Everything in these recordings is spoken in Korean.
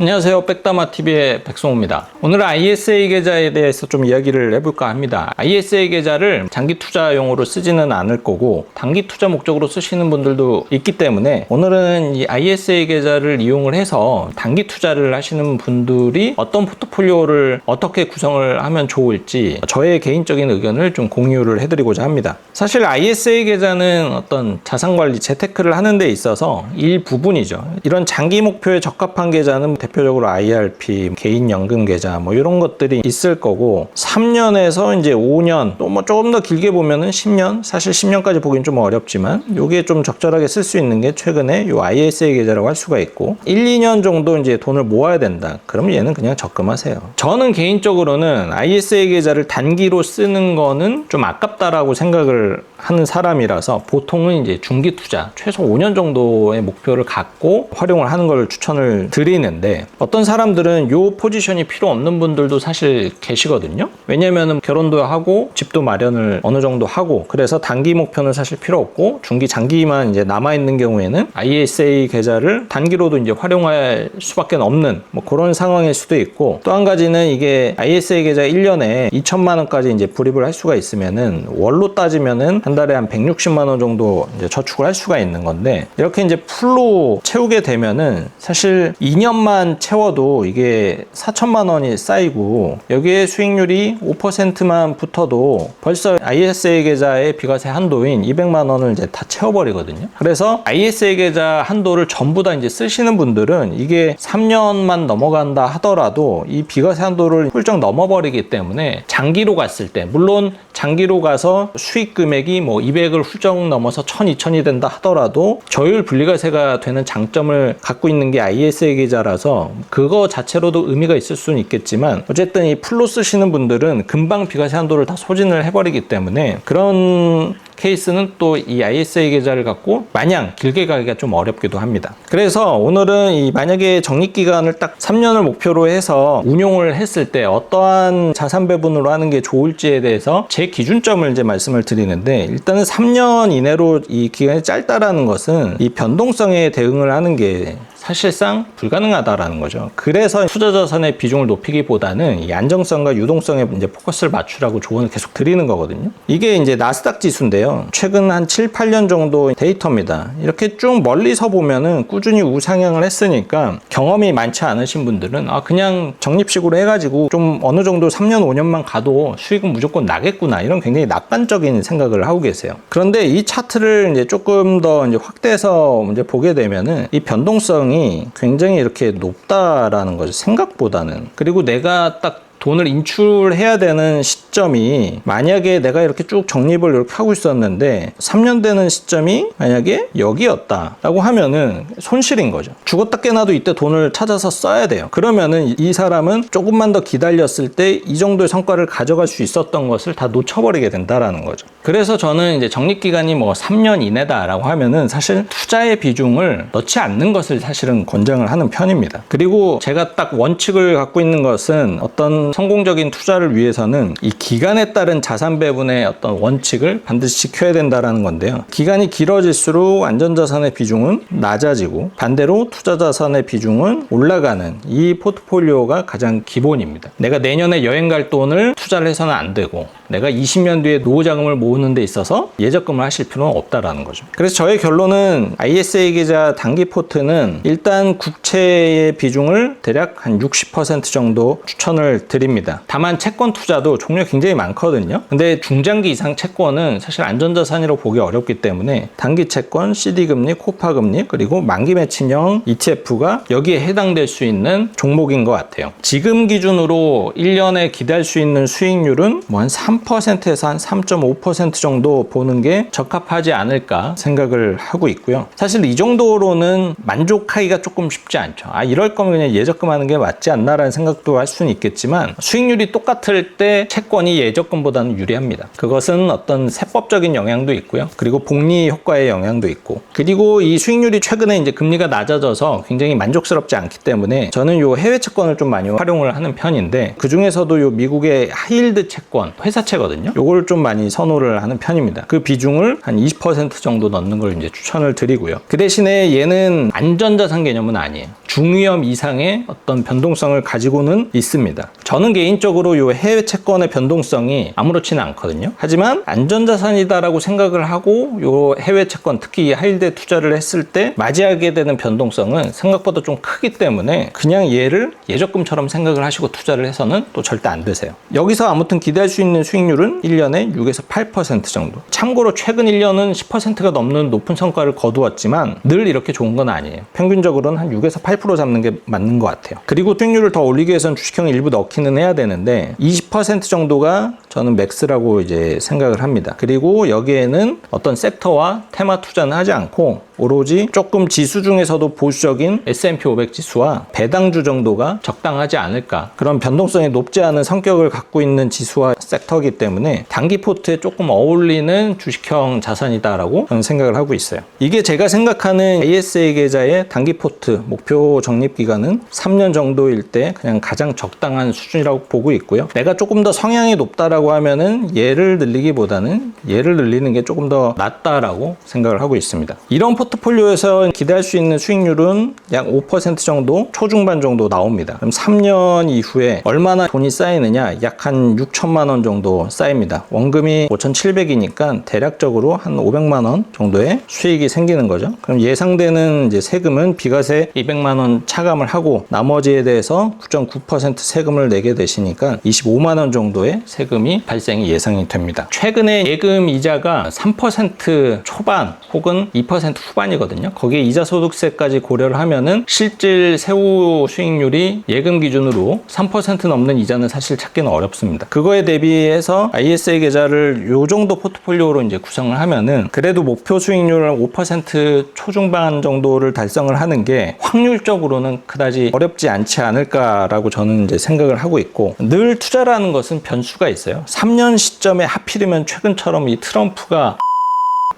안녕하세요. 백다마TV의 백송호입니다. 오늘은 ISA 계좌에 대해서 좀 이야기를 해볼까 합니다. ISA 계좌를 장기 투자용으로 쓰지는 않을 거고 단기 투자 목적으로 쓰시는 분들도 있기 때문에 오늘은 이 ISA 계좌를 이용을 해서 단기 투자를 하시는 분들이 어떤 포트폴리오를 어떻게 구성을 하면 좋을지 저의 개인적인 의견을 좀 공유를 해드리고자 합니다. 사실 ISA 계좌는 어떤 자산관리, 재테크를 하는 데 있어서 일부분이죠. 이런 장기 목표에 적합한 계좌는 대표적으로 IRP, 개인연금 계좌 뭐 이런 것들이 있을 거고 3년에서 이제 5년 또 뭐 조금 더 길게 보면은 10년, 사실 10년까지 보긴 좀 어렵지만 요게 좀 적절하게 쓸 수 있는 게 최근에 요 ISA 계좌라고 할 수가 있고 1, 2년 정도 이제 돈을 모아야 된다. 그럼 얘는 그냥 적금하세요. 저는 개인적으로는 ISA 계좌를 단기로 쓰는 거는 좀 아깝다라고 생각을 하는 사람이라서 보통은 이제 중기 투자 최소 5년 정도의 목표를 갖고 활용을 하는 걸 추천을 드리는데 어떤 사람들은 요 포지션이 필요 없는 분들도 사실 계시거든요. 왜냐면은 결혼도 하고 집도 마련을 어느 정도 하고 그래서 단기 목표는 사실 필요 없고 중기 장기만 이제 남아 있는 경우에는 ISA 계좌를 단기로도 이제 활용할 수밖에 없는 뭐 그런 상황일 수도 있고 또 한 가지는 이게 ISA 계좌 1년에 2천만 원까지 이제 불입을 할 수가 있으면은 월로 따지면은 한 달에 한 160만 원 정도 이제 저축을 할 수가 있는 건데 이렇게 이제 풀로 채우게 되면은 사실 2년만 채워도 이게 4천만 원이 쌓이고 여기에 수익률이 5%만 붙어도 벌써 ISA 계좌의 비과세 한도인 200만 원을 이제 다 채워버리거든요. 그래서 ISA 계좌 한도를 전부 다 이제 쓰시는 분들은 이게 3년만 넘어간다 하더라도 이 비과세 한도를 훌쩍 넘어버리기 때문에 장기로 갔을 때 물론 장기로 가서 수익 금액이 뭐 200을 훌쩍 넘어서 1000, 2000이 된다 하더라도 저율 분리과세가 되는 장점을 갖고 있는 게 ISA 계좌라서 그거 자체로도 의미가 있을 수는 있겠지만 어쨌든 이 풀로 쓰시는 분들은 금방 비과세 한도를 다 소진을 해버리기 때문에 그런 케이스는 또 이 ISA 계좌를 갖고 마냥 길게 가기가 좀 어렵기도 합니다. 그래서 오늘은 이 만약에 적립기간을 딱 3년을 목표로 해서 운용을 했을 때 어떠한 자산 배분으로 하는 게 좋을지에 대해서 제 기준점을 이제 말씀을 드리는데 일단은 3년 이내로 이 기간이 짧다라는 것은 이 변동성에 대응을 하는 게 사실상 불가능하다라는 거죠. 그래서 투자 자산의 비중을 높이기보다는 이 안정성과 유동성에 이제 포커스를 맞추라고 조언을 계속 드리는 거거든요. 이게 이제 나스닥 지수인데요. 최근 한 7, 8년 정도 데이터입니다. 이렇게 쭉 멀리서 보면은 꾸준히 우상향을 했으니까 경험이 많지 않으신 분들은 그냥 적립식으로 해가지고 좀 어느 정도 3년, 5년만 가도 수익은 무조건 나겠구나 이런 굉장히 낙관적인 생각을 하고 계세요. 그런데 이 차트를 이제 조금 더 이제 확대해서 이제 보게 되면은 이 변동성이 굉장히 이렇게 높다라는 거죠. 생각보다는. 그리고 내가 딱 돈을 인출해야 되는 시점이 만약에 내가 이렇게 쭉 적립을 이렇게 하고 있었는데 3년 되는 시점이 만약에 여기였다라고 하면은 손실인 거죠. 죽었다 깨나도 이때 돈을 찾아서 써야 돼요. 그러면은 이 사람은 조금만 더 기다렸을 때 이 정도의 성과를 가져갈 수 있었던 것을 다 놓쳐버리게 된다라는 거죠. 그래서 저는 이제 적립기간이 뭐 3년 이내다라고 하면은 사실 투자의 비중을 넣지 않는 것을 사실은 권장을 하는 편입니다. 그리고 제가 딱 원칙을 갖고 있는 것은 어떤 성공적인 투자를 위해서는 이 기간에 따른 자산 배분의 어떤 원칙을 반드시 지켜야 된다라는 건데요. 기간이 길어질수록 안전자산의 비중은 낮아지고 반대로 투자자산의 비중은 올라가는 이 포트폴리오가 가장 기본입니다. 내가 내년에 여행 갈 돈을 투자를 해서는 안 되고 내가 20년 뒤에 노후자금을 모으는 데 있어서 예적금을 하실 필요는 없다라는 거죠. 그래서 저의 결론은 ISA 계좌 단기 포트는 일단 국채의 비중을 대략 한 60% 정도 추천을 드립니다. 다만 채권 투자도 종류 굉장히 많거든요. 근데 중장기 이상 채권은 사실 안전자산이라고 보기 어렵기 때문에 단기 채권, CD금리, 코파금리 그리고 만기 매칭형 ETF가 여기에 해당될 수 있는 종목인 것 같아요. 지금 기준으로 1년에 기대할 수 있는 수익률은 뭐 한 3%에서 한 3.5% 정도 보는 게 적합하지 않을까 생각을 하고 있고요. 사실 이 정도로는 만족하기가 조금 쉽지 않죠. 이럴 거면 그냥 예적금 하는 게 맞지 않나라는 생각도 할 수는 있겠지만 수익률이 똑같을 때 채권이 예적금보다는 유리합니다. 그것은 어떤 세법적인 영향도 있고요. 그리고 복리 효과의 영향도 있고 그리고 이 수익률이 최근에 이제 금리가 낮아져서 굉장히 만족스럽지 않기 때문에 저는 요 해외 채권을 좀 많이 활용을 하는 편인데 그 중에서도 요 미국의 하이힐드 채권, 회사 투자채거든요. 요걸 좀 많이 선호를 하는 편입니다. 그 비중을 한 20% 정도 넣는 걸 이제 추천을 드리고요. 그 대신에 얘는 안전자산 개념은 아니에요. 중위험 이상의 어떤 변동성을 가지고는 있습니다. 저는 개인적으로 요 해외 채권의 변동성이 아무렇지는 않거든요. 하지만 안전자산이다라고 생각을 하고 요 해외 채권, 특히 하이힐드에 투자를 했을 때 맞이하게 되는 변동성은 생각보다 좀 크기 때문에 그냥 얘를 예적금처럼 생각을 하시고 투자를 해서는 또 절대 안 되세요. 여기서 아무튼 기대할 수 있는 수익률은 1년에 6에서 8% 정도. 참고로 최근 1년은 10%가 넘는 높은 성과를 거두었지만 늘 이렇게 좋은 건 아니에요. 평균적으로는 한 6에서 8% 잡는 게 맞는 것 같아요. 그리고 수익률을 더 올리기 위해서는 주식형을 일부 넣기는 해야 되는데 20% 정도가 저는 맥스라고 이제 생각을 합니다. 그리고 여기에는 어떤 섹터와 테마 투자는 하지 않고 오로지 조금 지수 중에서도 보수적인 S&P 500 지수와 배당주 정도가 적당하지 않을까. 그런 변동성이 높지 않은 성격을 갖고 있는 지수와 섹터이기 때문에 단기 포트에 조금 어울리는 주식형 자산이다라고 저는 생각을 하고 있어요. 이게 제가 생각하는 ISA 계좌의 단기 포트 목표 적립 기간은 3년 정도일 때 그냥 가장 적당한 수준이라고 보고 있고요. 내가 조금 더 성향이 높다라고 하면은 얘를 늘리기보다는 얘를 늘리는 게 조금 더 낫다라고 생각을 하고 있습니다. 이런 포트폴리오에서 기대할 수 있는 수익률은 약 5% 정도, 초중반 정도 나옵니다. 그럼 3년 이후에 얼마나 돈이 쌓이느냐? 약 한 6천만 원 정도 쌓입니다. 원금이 5,700이니까 대략적으로 한 500만 원 정도의 수익이 생기는 거죠. 그럼 예상되는 이제 세금은 비과세 200만 원 차감을 하고 나머지에 대해서 9.9% 세금을 내게 되시니까 25만 원 정도의 세금이 발생이 예상이 됩니다. 최근에 예금 이자가 3% 초반 혹은 2% 후반이거든요. 거기에 이자 소득세까지 고려를 하면은 실질 세후 수익률이 예금 기준으로 3% 넘는 이자는 사실 찾기는 어렵습니다. 그거에 대비해서 ISA 계좌를 요 정도 포트폴리오로 이제 구성을 하면은 그래도 목표 수익률 5% 초중반 정도를 달성을 하는 게 확률적으로는 그다지 어렵지 않지 않을까라고 저는 이제 생각을 하고 있고, 늘 투자라는 것은 변수가 있어요. 3년 시점에 하필이면 최근처럼 이 트럼프가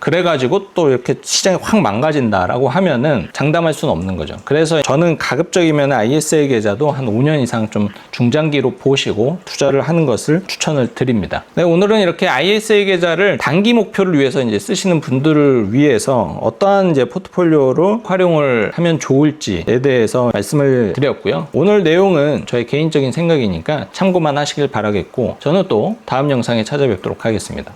그래가지고 또 이렇게 시장이 확 망가진다라고 하면은 장담할 수는 없는 거죠. 그래서 저는 가급적이면 ISA 계좌도 한 5년 이상 좀 중장기로 보시고 투자를 하는 것을 추천을 드립니다. 네, 오늘은 이렇게 ISA 계좌를 단기 목표를 위해서 이제 쓰시는 분들을 위해서 어떠한 이제 포트폴리오로 활용을 하면 좋을지에 대해서 말씀을 드렸고요. 오늘 내용은 저의 개인적인 생각이니까 참고만 하시길 바라겠고, 저는 또 다음 영상에 찾아뵙도록 하겠습니다.